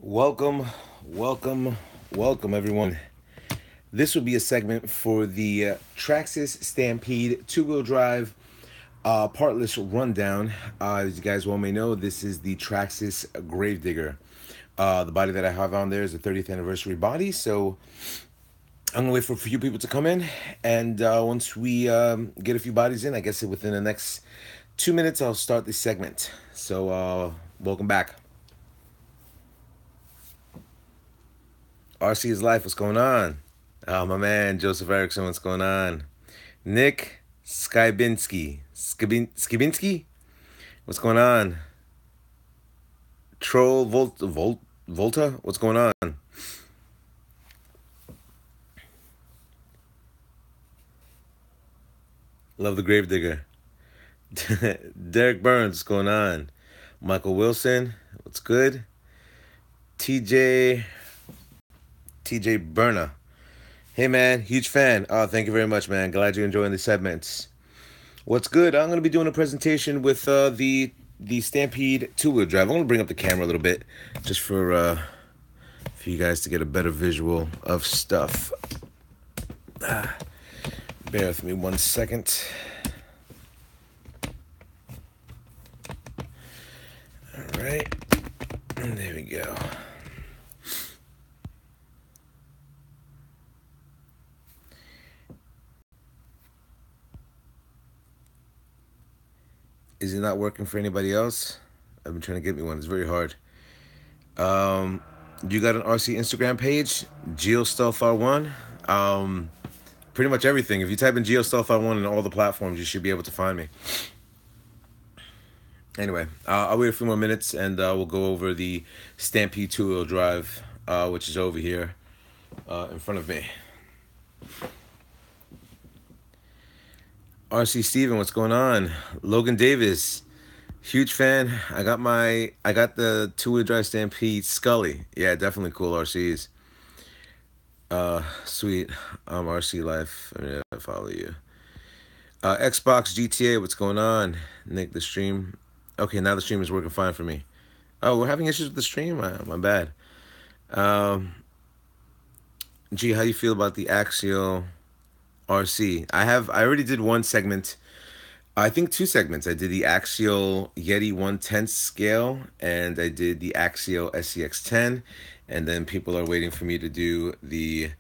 Welcome, welcome, welcome, everyone. This will be a segment for the Traxxas Stampede two-wheel drive partless rundown. As you guys well may know, this is the Traxxas Gravedigger. The body that I have on there is the 30th anniversary body, so I'm gonna wait for a few people to come in, and once we get a few bodies in, I guess within the next 2 minutes, I'll start this segment. So, welcome back. RC is life. What's going on? Oh, my man, Joseph Erickson. What's going on? Nick Skibinski. What's going on? Troll Volta. What's going on? Love the Gravedigger. Derek Burns. What's going on? Michael Wilson. What's good? TJ Berna. Hey man, huge fan. Thank you very much, man. Glad you're enjoying the segments. What's good? I'm gonna be doing a presentation with the Stampede two-wheel drive. I'm gonna bring up the camera a little bit just for you guys to get a better visual of stuff. Bear with me 1 second. All right, and there we go. Is it not working for anybody else? I've been trying to get me one. It's very hard. You got an RC Instagram page? GeoStealthR1. Pretty much everything. If you type in GeoStealthR1 in all the platforms, you should be able to find me. Anyway, I'll wait a few more minutes, and we'll go over the Stampede two-wheel drive, which is over here in front of me. RC Steven, what's going on? Logan Davis, huge fan. I got the two-wheel drive Stampede Scully. Yeah, definitely cool RCs. Sweet. RC Life. I follow you. Xbox GTA, what's going on? Nick, the stream. Okay, now the stream is working fine for me. Oh, we're having issues with the stream? My bad. G, how you feel about the Axial RC? I already did one segment. I think two segments. I did the Axial Yeti 1/10 scale, and I did the Axial SCX10, and then people are waiting for me to do the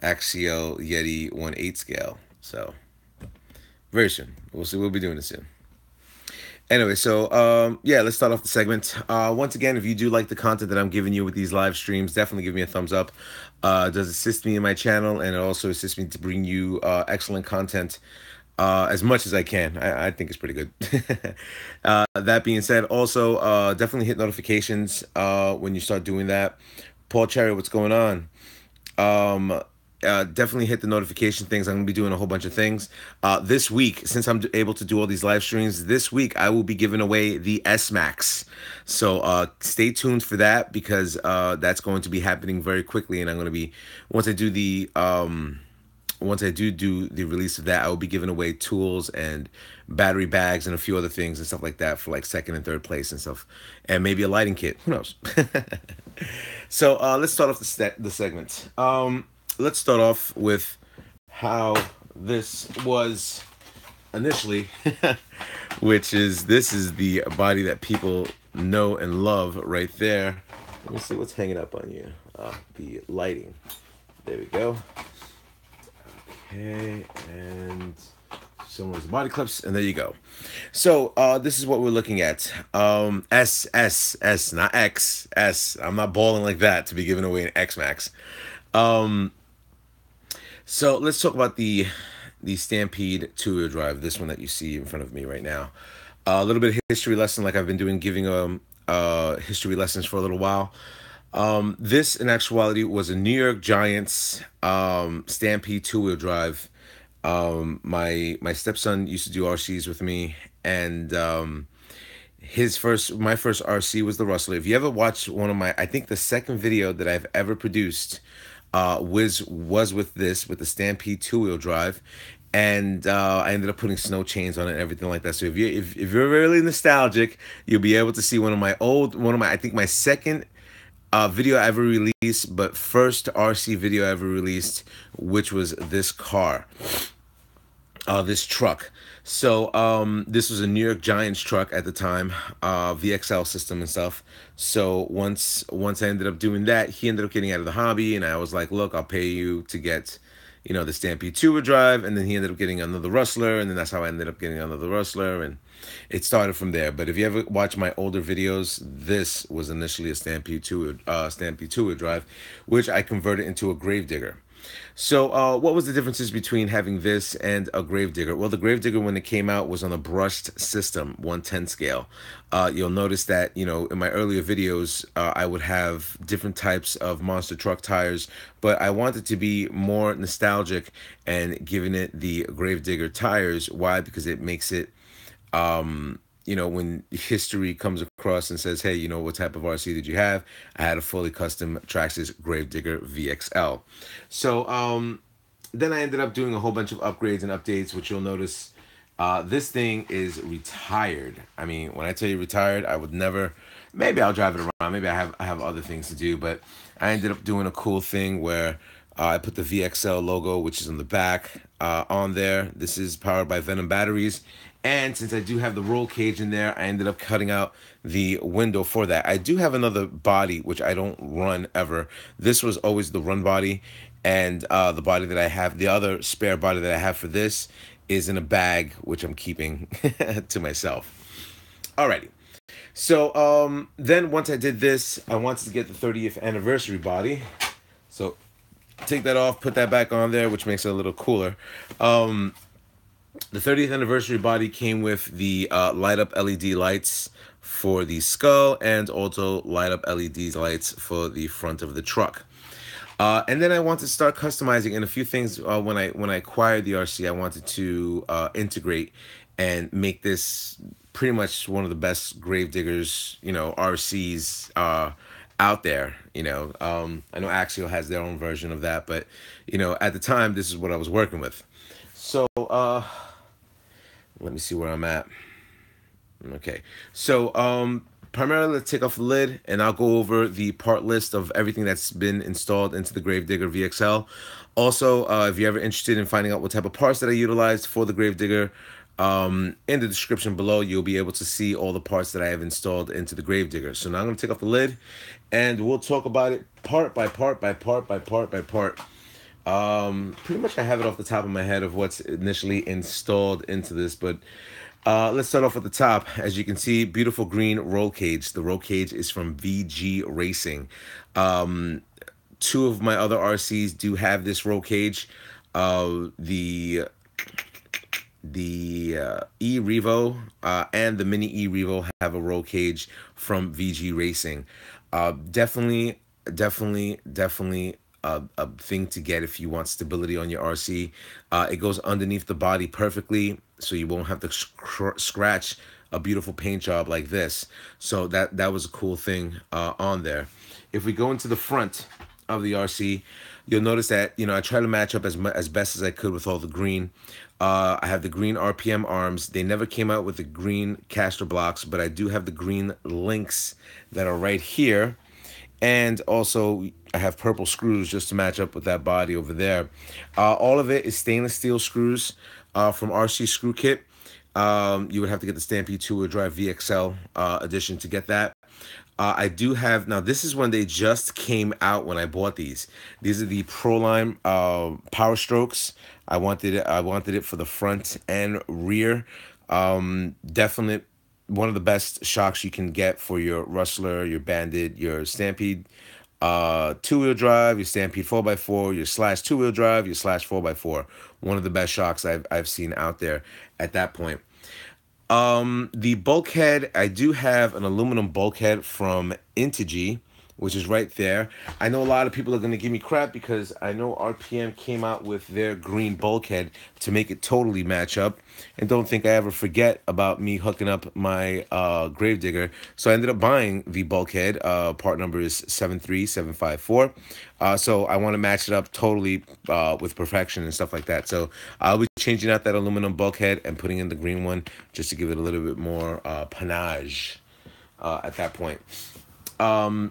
Axial Yeti 1/8 scale. So very soon. We'll see. We'll be doing it soon. Anyway, so yeah, let's start off the segment. Once again, if you do like the content that I'm giving you with these live streams, definitely give me a thumbs up. It does assist me in my channel, and it also assists me to bring you excellent content as much as I can. I think it's pretty good. That being said, also definitely hit notifications when you start doing that. Paul Cherry, what's going on? Definitely hit the notification things. I'm going to be doing a whole bunch of things. This week, since I'm able to do all these live streams, this week I will be giving away the S-Max. So stay tuned for that, because that's going to be happening very quickly. And I'm going to be, once I do the release of that, I will be giving away tools and battery bags and a few other things and stuff like that for like second and third place and stuff. And maybe a lighting kit. Who knows? So let's start off the segment. Let's start off with how this was initially, which is, this is the body that people know and love right there. Let me see what's hanging up on you. The lighting. There we go. Okay, and somewhere's the body clips, and there you go. So this is what we're looking at. S, not X, S. I'm not balling like that to be giving away an X-Max. So let's talk about the Stampede two-wheel drive, this one that you see in front of me right now. A little bit of history lesson, like I've been giving history lessons for a little while. This, in actuality, was a New York Giants Stampede two-wheel drive. My stepson used to do RCs with me, and my first RC was the Rustler. If you ever watched I think the second video that I've ever produced was with the Stampede two-wheel drive, and I ended up putting snow chains on it and everything like that. So if you're really nostalgic, you'll be able to see one of my I think my second video I ever released, but first RC video I ever released, which was this car, this truck. So this was a New York Giants truck at the time, VXL system and stuff. So once I ended up doing that, he ended up getting out of the hobby, and I was like, look, I'll pay you to get, you know, the Stampede 2 drive, and then he ended up getting another Rustler, and then that's how I ended up getting another Rustler, and it started from there. But if you ever watch my older videos, this was initially a Stampede 2 drive, which I converted into a Gravedigger. So what was the differences between having this and a Gravedigger? Well, the Gravedigger, when it came out, was on a brushed system, 110 scale. You'll notice that, you know, in my earlier videos, I would have different types of monster truck tires, but I wanted to be more nostalgic and giving it the Gravedigger tires. Why? Because it makes it, you know, when history comes across and says, hey, you know, what type of RC did you have? I had a fully custom Traxxas Gravedigger VXL. So then I ended up doing a whole bunch of upgrades and updates, which you'll notice this thing is retired. I mean, when I tell you retired, I would never, maybe I'll drive it around. Maybe I have other things to do, but I ended up doing a cool thing where I put the VXL logo, which is on the back, on there. This is powered by Venom batteries. And since I do have the roll cage in there, I ended up cutting out the window for that. I do have another body, which I don't run ever. This was always the run body. And the body that I have, the other spare body that I have for this is in a bag, which I'm keeping to myself. Alrighty. So then once I did this, I wanted to get the 30th anniversary body. So take that off, put that back on there, which makes it a little cooler. The 30th anniversary body came with the light up LED lights for the skull and also light up LED lights for the front of the truck. And then I wanted to start customizing, and a few things when I acquired the RC, I wanted to integrate and make this pretty much one of the best Gravediggers, you know, RCs out there. You know, I know Axial has their own version of that, but you know, at the time, this is what I was working with. So let me see where I'm at. Okay, so primarily let's take off the lid, and I'll go over the part list of everything that's been installed into the Gravedigger VXL. Also, if you're ever interested in finding out what type of parts that I utilized for the Gravedigger, in the description below, you'll be able to see all the parts that I have installed into the Gravedigger. So now I'm going to take off the lid, and we'll talk about it part by part by part by part by part. Pretty much I have it off the top of my head of what's initially installed into this, but let's start off at the top. As you can see, beautiful green roll cage. The roll cage is from VG Racing. Two of my other RCs do have this roll cage. The E-Revo and the Mini E-Revo have a roll cage from VG Racing. Definitely a thing to get if you want stability on your RC. It goes underneath the body perfectly, so you won't have to scratch a beautiful paint job like this. So that was a cool thing on there. If we go into the front of the RC, you'll notice that, you know, I try to match up as best as I could with all the green. I have the green RPM arms. They never came out with the green caster blocks, but I do have the green links that are right here. And also, I have purple screws just to match up with that body over there. All of it is stainless steel screws from RC Screw Kit. You would have to get the Stampede 2-wheel drive VXL edition to get that. I do have, now this is when they just came out when I bought these. These are the Proline Power Strokes. I wanted it for the front and rear. Definitely one of the best shocks you can get for your Rustler, your Bandit, your Stampede 2-wheel drive, your Stampede 4x4, your Slash 2-wheel drive, your Slash 4x4. One of the best shocks I've seen out there at that point. The bulkhead, I do have an aluminum bulkhead from Integy, which is right there. I know a lot of people are going to give me crap because I know RPM came out with their green bulkhead to make it totally match up. And don't think I ever forget about me hooking up my Gravedigger. So I ended up buying the bulkhead. Part number is 73754. So I want to match it up totally with perfection and stuff like that. So I'll be changing out that aluminum bulkhead and putting in the green one just to give it a little bit more panache at that point.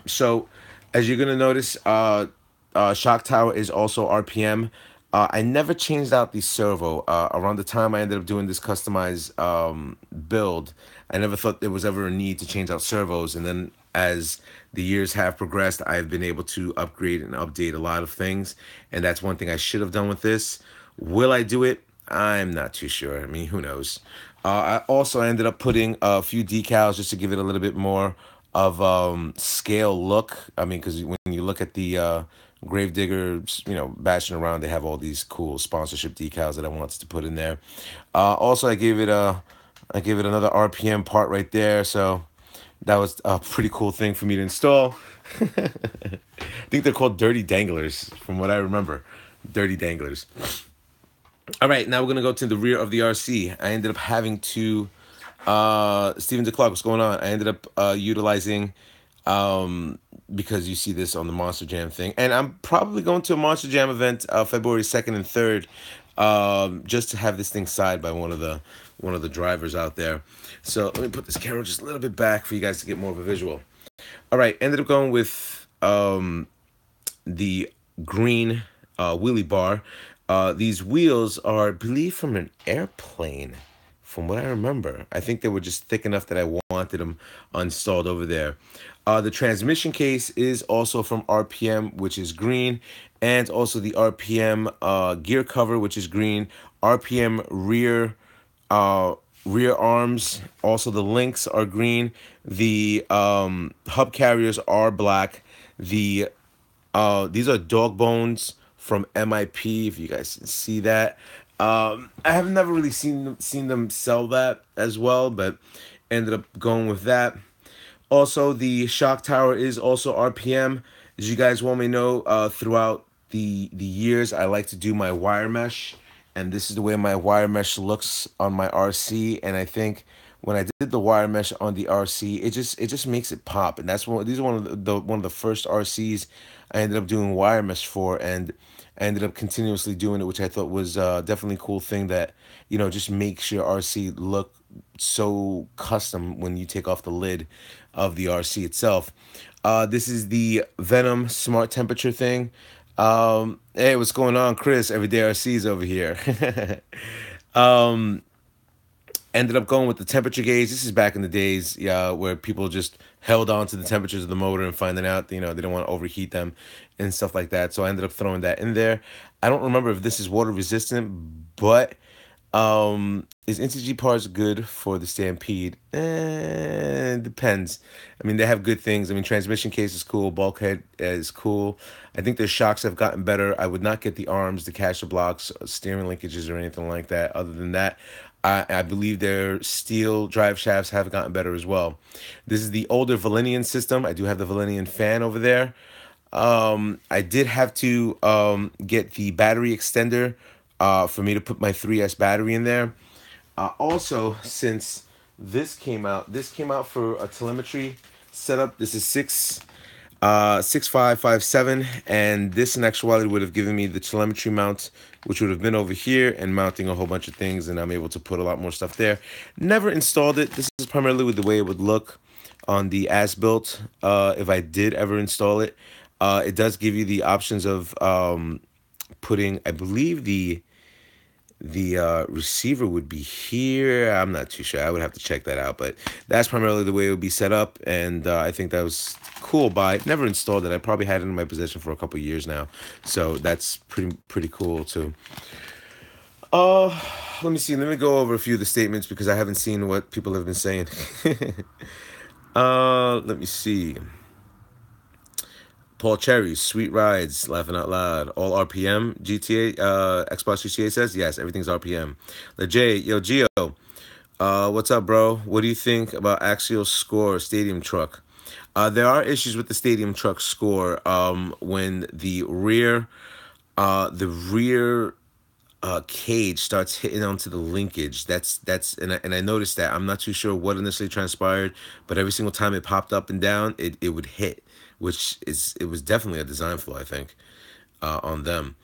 So As you're gonna notice, shock tower is also RPM. I never changed out the servo. Around the time I ended up doing this customized build, I never thought there was ever a need to change out servos. And then as the years have progressed, I've been able to upgrade and update a lot of things. And that's one thing I should have done with this. Will I do it? I'm not too sure. I mean, who knows? I also ended up putting a few decals just to give it a little bit more of scale look. I mean, because when you look at the Gravediggers, bashing around, they have all these cool sponsorship decals that I wanted to put in there. Also, I gave it another RPM part right there, so that was a pretty cool thing for me to install. I think they're called Dirty Danglers, from what I remember. Dirty Danglers. All right, now we're gonna go to the rear of the RC. I ended up having to Stephen DeClark, what's going on? I ended up utilizing because you see this on the Monster Jam thing, and I'm probably going to a Monster Jam event February 2nd and 3rd, just to have this thing signed by one of the drivers out there. So let me put this camera just a little bit back for you guys to get more of a visual. All right, ended up going with the green wheelie bar. These wheels are, I believe, from an airplane, from what I remember. I think they were just thick enough that I wanted them installed over there. The transmission case is also from RPM, which is green, and also the RPM gear cover, which is green. RPM rear arms, also the links are green. The hub carriers are black. These are dog bones from MIP, if you guys can see that. I have never really seen them sell that as well, but ended up going with that. Also, the shock tower is also RPM. As you guys want me to know, throughout the years, I like to do my wire mesh, and this is the way my wire mesh looks on my RC. And I think when I did the wire mesh on the RC, it just makes it pop. And that's these are one of the first RCs I ended up doing wire mesh for, and I ended up continuously doing it, which I thought was definitely a cool thing that just makes your RC look so custom when you take off the lid of the RC itself. This is the Venom smart temperature thing. Hey, what's going on, Chris? Everyday RC's over here. um, Ended up going with the temperature gauge. This is back in the days, yeah, where people just held on to the temperatures of the motor and finding out, they don't want to overheat them and stuff like that. So I ended up throwing that in there. I don't remember if this is water resistant, but is NTG parts good for the Stampede? Depends. I mean, they have good things. I mean, transmission case is cool. Bulkhead is cool. I think their shocks have gotten better. I would not get the arms, the caster blocks, steering linkages, or anything like that. Other than that, I believe their steel drive shafts have gotten better as well. This is the older Velineon system. I do have the Velineon fan over there. I did have to get the battery extender for me to put my 3S battery in there. Also, since this came out for a telemetry setup. This is 6557, and this in actuality would have given me the telemetry mount, which would have been over here and mounting a whole bunch of things, and I'm able to put a lot more stuff there. Never installed it. This is primarily with the way it would look on the as built. If I did ever install it, it does give you the options of putting, I believe the receiver would be here. I'm not too sure. I would have to check that out, but that's primarily the way it would be set up, and I think that was cool. But never installed it. I probably had it in my possession for a couple of years now, so that's pretty cool too. Uh, Let me see. Let me go over a few of the statements because I haven't seen what people have been saying. Let me see. Paul Cherry, sweet rides, laughing out loud. All RPM, GTA, Xbox GTA says, yes, everything's RPM. Lejay, yo, Gio, what's up, bro? What do you think about Axial Score Stadium Truck? There are issues with the Stadium Truck Score when the rear cage starts hitting onto the linkage. And I noticed that. I'm not too sure what initially transpired, but every single time it popped up and down, it would hit, it was definitely a design flaw, I think, on them.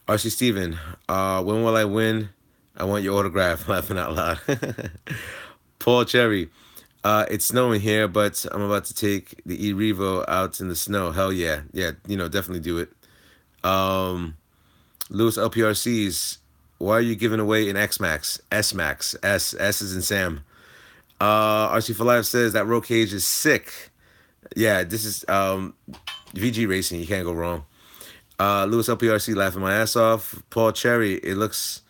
RC Steven, when will I win? I want your autograph. Laughing out loud. Paul Cherry, It's snowing here, but I'm about to take the E-Revo out in the snow. Hell yeah. Yeah, definitely do it. Um, Lewis LPRCs, why are you giving away an X-Max? S-Max. S is in Sam. RC for Life says that roll cage is sick. Yeah, this is VG Racing. You can't go wrong. Lewis LPRC laughing my ass off. Paul Cherry, it looks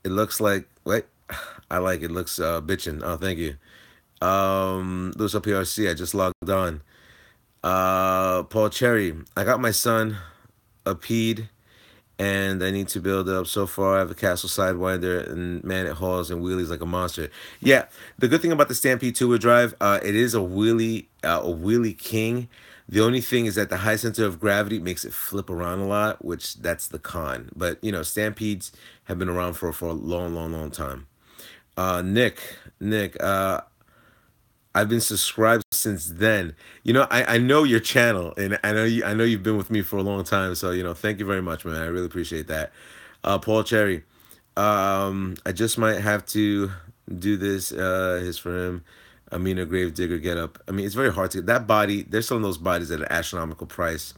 like what? I like it. Looks bitchin'. Oh, thank you. Lewis LPRC, I just logged on. Paul Cherry, I got my son a peed and I need to build it up. So far, I have a castle sidewinder, and man, it hauls and wheelies like a monster. Yeah, the good thing about the Stampede two-wheel drive, it is a wheelie king. The only thing is that the high center of gravity makes it flip around a lot, which that's the con. But Stampedes have been around for a long, long, long time. Nick, I've been subscribed since then. I know your channel, and I know you've been with me for a long time. So thank you very much, man. I really appreciate that. Paul Cherry, I just might have to do this. His for him. Amina Gravedigger get up. I mean, it's very hard to get that body. There's some of those bodies at an astronomical price.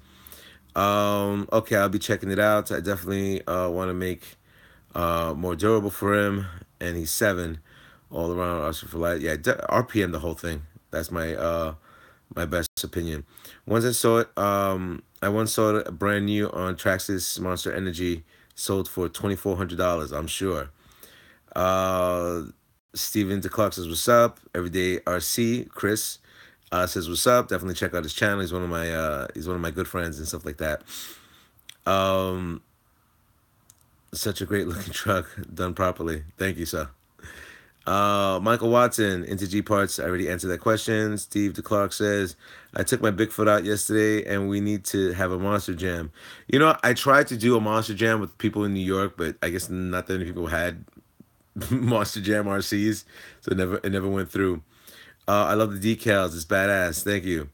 Okay, I'll be checking it out. I definitely want to make more durable for him, and he's 7 all around Oscar for life. Yeah, RPM the whole thing. That's my best opinion. I once saw it brand new on Traxxas Monster Energy, sold for $2,400. I'm sure. Uh, Steven DeClark says what's up. Everyday RC Chris says what's up. Definitely check out his channel. He's one of my good friends and stuff like that. Um, Such a great looking truck done properly. Thank you, sir. Michael Watson, into G parts. I already answered that question. Steve DeClark says, I took my Bigfoot out yesterday and we need to have a monster jam. I tried to do a monster jam with people in New York, but I guess not that many people had monster jam RCs, so it never went through. I love the decals. It's badass. Thank you.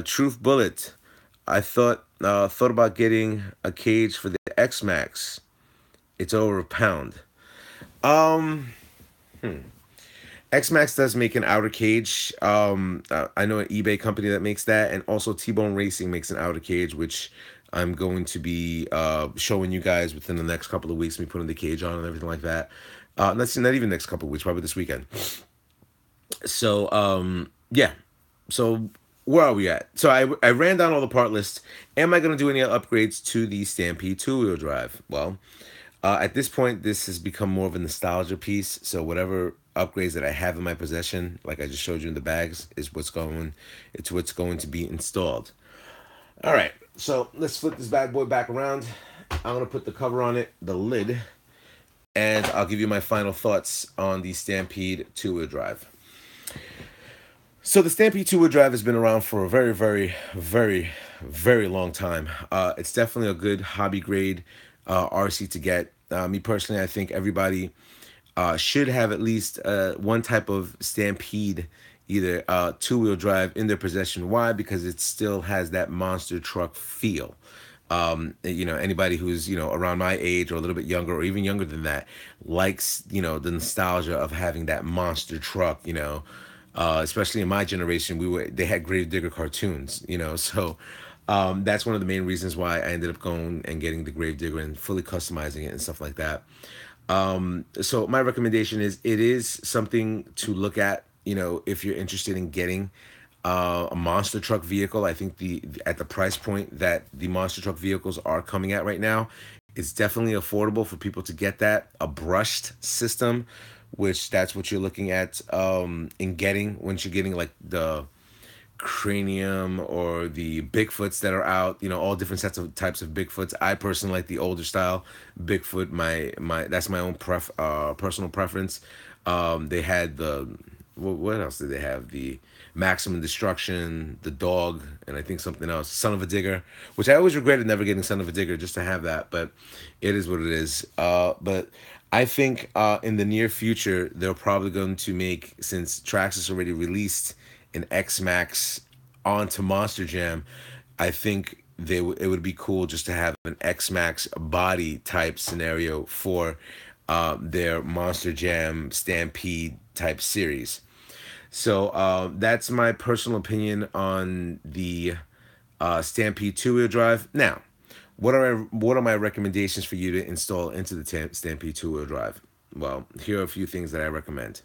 Truth Bullet. I thought about getting a cage for the X Max. It's over a pound. Um, X Max does make an outer cage. I know an eBay company that makes that, and also T-Bone Racing makes an outer cage, which I'm going to be showing you guys within the next couple of weeks. Me putting the cage on and everything like that. That's not even next couple of weeks, probably this weekend. So yeah. So where are we at? So I ran down all the part lists. Am I going to do any upgrades to the Stampede two-wheel drive? Well, at this point, this has become more of a nostalgia piece. So whatever upgrades that I have in my possession, like I just showed you in the bags, is what's going to be installed. All right, so let's flip this bad boy back around. I'm gonna put the cover on it, the lid, and I'll give you my final thoughts on the Stampede two-wheel drive. So the Stampede two-wheel drive has been around for a very, very, very, very long time. It's definitely a good hobby grade RC to get. Me personally, I think everybody should have at least one type of Stampede, either two-wheel drive in their possession. Why? Because it still has that monster truck feel. Anybody who's around my age or a little bit younger or even younger than that likes the nostalgia of having that monster truck. Especially in my generation, they had Gravedigger cartoons. So that's one of the main reasons why I ended up going and getting the Gravedigger and fully customizing it and stuff like that. So my recommendation is it is something to look at, if you're interested in getting a monster truck vehicle. I think at the price point that the monster truck vehicles are coming at right now, it's definitely affordable for people to get that. A brushed system, which that's what you're looking at in getting once you're getting like the cranium or the Bigfoots that are out, all different types of Bigfoots. I personally like the older style Bigfoot. My that's my own personal preference. They had what else did they have? The Maximum Destruction, the dog, and I think something else, Son of a Digger, which I always regretted never getting Son of a Digger just to have that, but it is what it is. But I think in the near future they're probably going to make, since Traxxas already released an X Max onto Monster Jam, I think it would be cool just to have an X Max body type scenario for their Monster Jam Stampede type series. So that's my personal opinion on the Stampede two-wheel drive. Now, what are my recommendations for you to install into the Stampede two-wheel drive? Well, here are a few things that I recommend.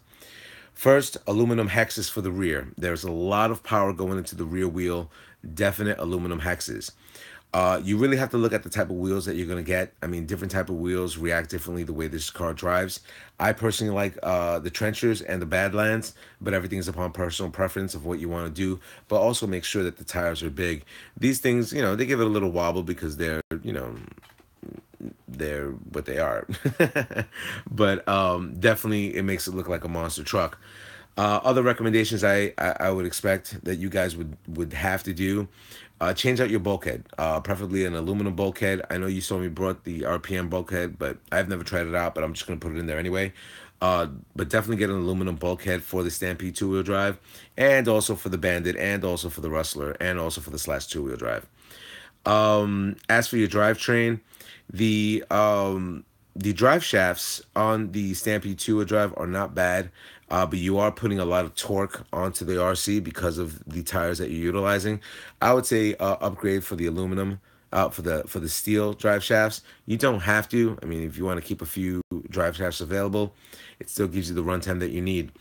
First, aluminum hexes for the rear. There's a lot of power going into the rear wheel, definite aluminum hexes. You really have to look at the type of wheels that you're going to get. I mean, different type of wheels react differently the way this car drives. I personally like the trenchers and the Badlands, but everything's upon personal preference of what you want to do. But also make sure that the tires are big. These things, they give it a little wobble because they're what they are. But definitely it makes it look like a monster truck. Other recommendations I would expect that you guys would have to do, change out your bulkhead, preferably an aluminum bulkhead. I know you saw me brought the RPM bulkhead, but I've never tried it out, but I'm just going to put it in there anyway. But definitely get an aluminum bulkhead for the Stampede two-wheel drive, and also for the Bandit, and also for the Rustler, and also for the Slash two-wheel drive. As for your drivetrain, the drive shafts on the Stampede 2 drive are not bad, but you are putting a lot of torque onto the RC because of the tires that you're utilizing. I would say upgrade for the aluminum, for the steel drive shafts. You don't have to. I mean, if you want to keep a few drive shafts available, it still gives you the runtime that you need.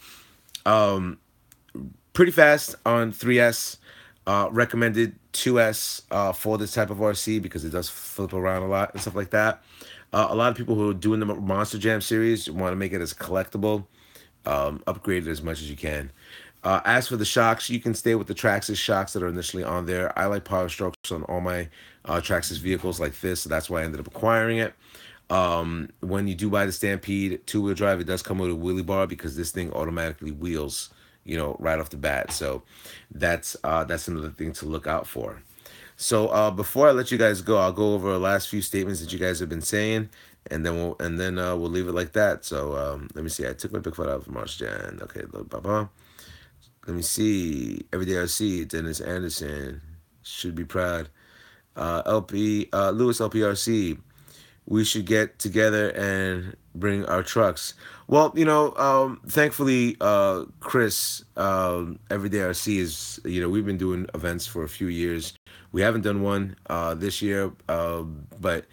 Pretty fast on 3S. Recommended 2S for this type of RC because it does flip around a lot and stuff like that. A lot of people who are doing the Monster Jam series want to make it as collectible. Upgrade it as much as you can. As for the shocks, you can stay with the Traxxas shocks that are initially on there. I like power strokes on all my Traxxas vehicles like this, so that's why I ended up acquiring it. When you do buy the Stampede two-wheel drive, it does come with a wheelie bar because this thing automatically wheels, right off the bat. So that's another thing to look out for. So before I let you guys go, I'll go over the last few statements that you guys have been saying, and then we'll leave it like that. So let me see. I took my big foot out of March Jan. Okay, blah. Let me see. Everyday I see Dennis Anderson should be proud. LP Lewis LPRC. We should get together and bring our trucks. Well, thankfully, Chris, Everyday RC is, we've been doing events for a few years. We haven't done one this year, but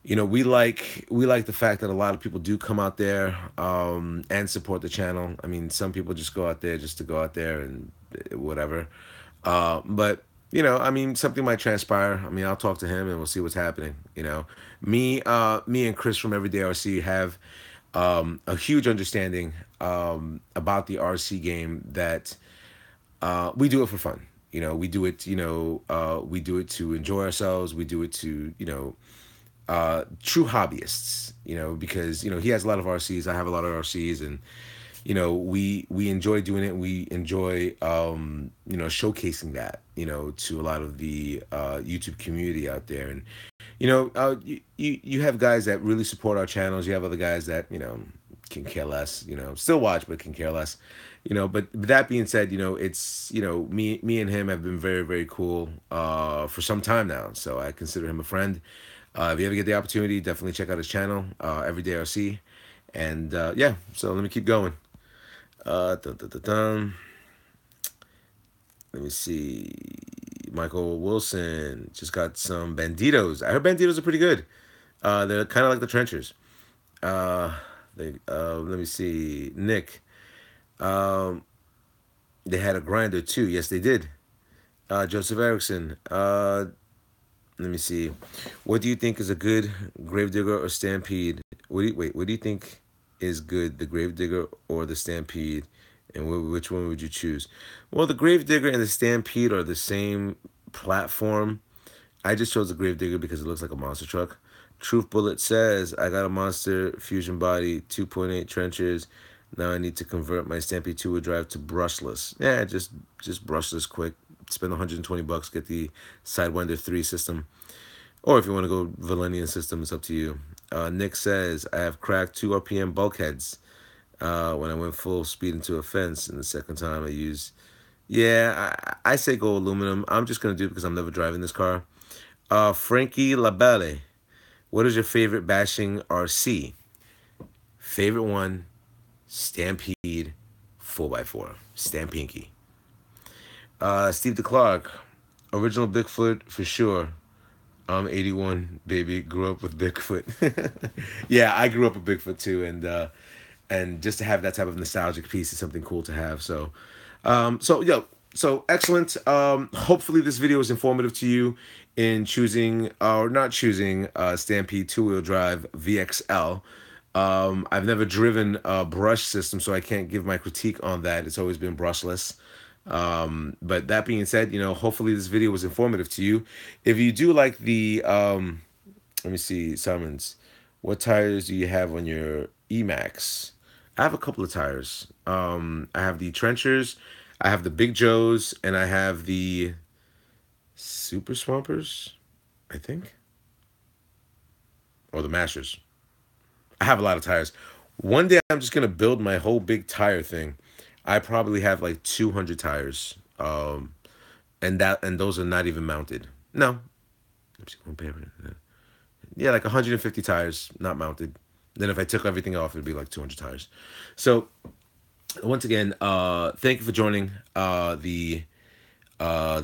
we like the fact that a lot of people do come out there and support the channel. I mean, some people just go out there just to go out there and whatever. But I mean, something might transpire. I mean, I'll talk to him and we'll see what's happening. Me and Chris from Everyday RC have a huge understanding about the RC game that we do it for fun. We do it. We do it to enjoy ourselves. We do it to true hobbyists. Because he has a lot of RCs. I have a lot of RCs, and we enjoy doing it. We enjoy showcasing that to a lot of the YouTube community out there. And you have guys that really support our channels. You have other guys that can care less. Still watch but can care less. But that being said, it's me and him have been very, very cool for some time now. So I consider him a friend. If you ever get the opportunity, definitely check out his channel, Everyday RC. And yeah, so let me keep going. Dun, dun, dun, dun. Let me see. Michael Wilson just got some Banditos. I heard Banditos are pretty good. They're kind of like the Trenchers. Let me see. Nick. They had a grinder too. Yes, they did. Joseph Erickson. Let me see. What do you think is a good Gravedigger or Stampede? What do you think is good, the Gravedigger or the Stampede? And which one would you choose? Well, the Gravedigger and the Stampede are the same platform. I just chose the Gravedigger because it looks like a monster truck. Truth Bullet says, I got a monster fusion body, 2.8 trenchers. Now I need to convert my Stampede 2-wheel drive to brushless. Yeah, just brushless quick. Spend $120, get the Sidewinder 3 system. Or if you want to go Velineon system, it's up to you. Nick says, I have cracked 2 RPM bulkheads when I went full speed into a fence. And the second time I used... Yeah, I say go aluminum. I'm just going to do it because I'm never driving this car. Frankie Labelle, what is your favorite bashing RC? Favorite one, Stampede 4x4. Stampinky. Steve DeClark. Original Bigfoot for sure. I'm 81, baby. Grew up with Bigfoot. Yeah, I grew up with Bigfoot too, and just to have that type of nostalgic piece is something cool to have. So excellent. Hopefully this video is informative to you in choosing or not choosing Stampede two-wheel drive VXL. I've never driven a brush system, so I can't give my critique on that. It's always been brushless. But that being said, hopefully this video was informative to you. If you do like the, let me see, Summons, what tires do you have on your Emax? I have a couple of tires. I have the Trenchers, I have the Big Joes, and I have the Super Swampers, I think, or the Mashers. I have a lot of tires. One day I'm just gonna build my whole big tire thing. I probably have like 200 tires, and those are not even mounted. No, yeah, like 150 tires not mounted. Then if I took everything off, it'd be like 200 tires. So once again, thank you for joining the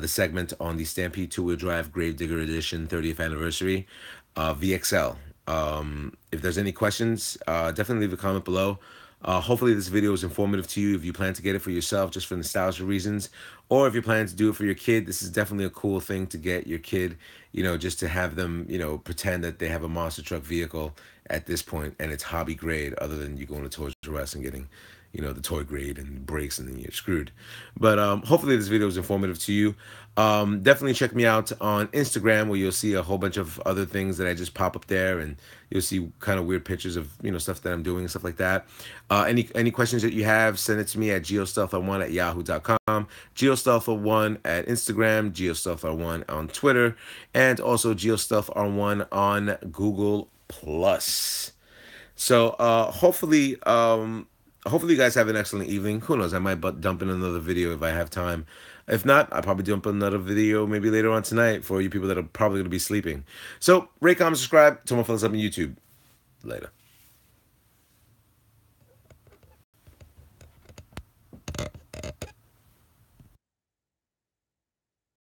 segment on the Stampede two-wheel drive Gravedigger Edition 30th anniversary VXL. If there's any questions, definitely leave a comment below. Hopefully this video is informative to you if you plan to get it for yourself just for nostalgia reasons, or if you plan to do it for your kid. This is definitely a cool thing to get your kid, just to have them, pretend that they have a monster truck vehicle at this point and it's hobby grade, other than you going to Toys R Us and getting the toy grade and brakes, and then you're screwed. But hopefully this video is informative to you. Definitely check me out on Instagram, where you'll see a whole bunch of other things that I just pop up there, and you'll see kind of weird pictures of stuff that I'm doing and stuff like that. Any questions that you have, send it to me at geostealth1@yahoo.com, geostealth1 at Instagram, geostealth1 on Twitter, and also geostealth1 on Google Plus. So hopefully you guys have an excellent evening. Who knows, I might dump in another video if I have time. If not, I'll probably dump another video maybe later on tonight for you people that are probably going to be sleeping. So rate, comment, subscribe. Tell my fellas up on YouTube. Later.